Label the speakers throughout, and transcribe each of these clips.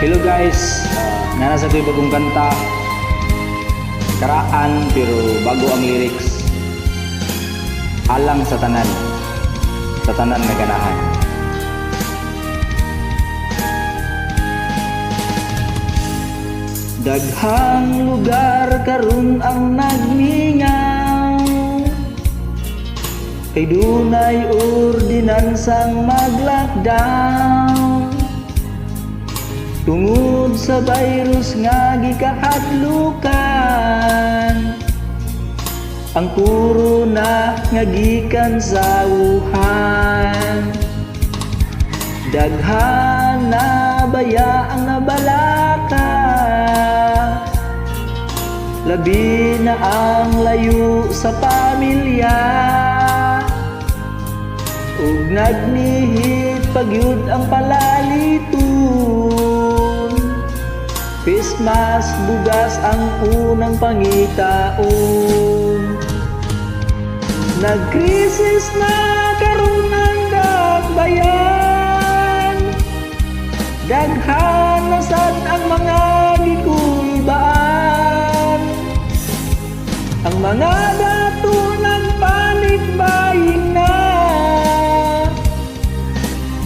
Speaker 1: Hello guys, nasa ko bagong kanta. Karaan pero bago ang lyrics. Alang sa tanan na ganahan. Daghang lugar karon ang nagmingaw, kay dunay ordinansang mag-lockdown tungod sa virus nga gikahadlukan. Ang corona nga gikan sa Wuhan, daghan na baya ang nabalaka, labi na ang layo sa pamilya, ug nagnihit pagyud ang palaliton. Face mask, bugas ang unang pangitaon. Nagkrisis na karon ang dakbayan, daghan na sad ang mga gikulbaan. Ang mga dato nagpanik-buying na,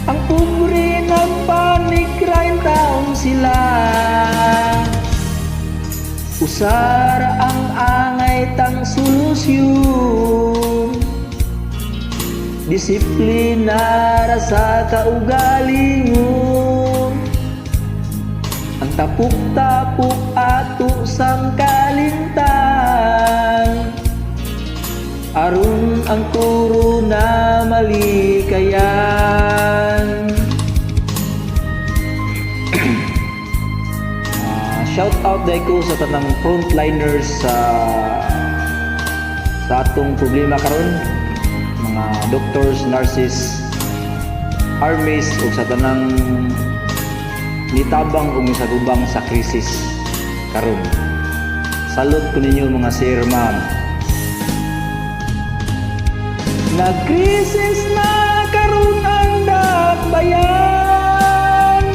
Speaker 1: ang pobre nagpanik-crime taong sila. Usara ang angay tang solusyon, disiplina ra sa kaugalingon. Ang tapuk-tapuk ato sang kalintang, aron ang corona malikayan. Shout out dahil ko sa tanang frontliners sa atong problema karon, mga doctors, nurses, armies, o sa tanang nitabang o misagubang sa krisis karon. Salud ko ninyo mga sir, ma'am. Nagkrisis na karon ang dakbayan,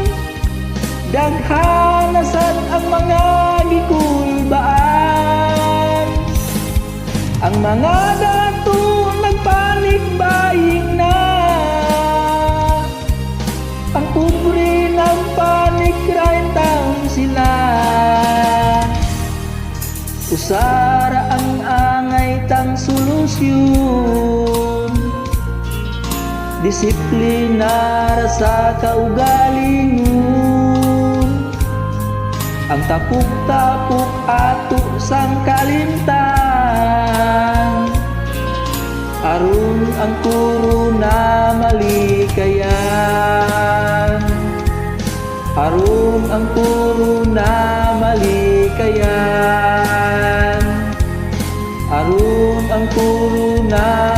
Speaker 1: daghan na sad ang mga gikulbaan. Ang mga dato nagpanik-buying na, ang pobre nagpanik-crime taong sila. Usara ang angay tang solusyon, disiplina ra sa kaugalingon. Ang tapuk-tapuk ato sang kalintang, aron ang corona malikayan. Aron ang corona malikayan. Aron ang corona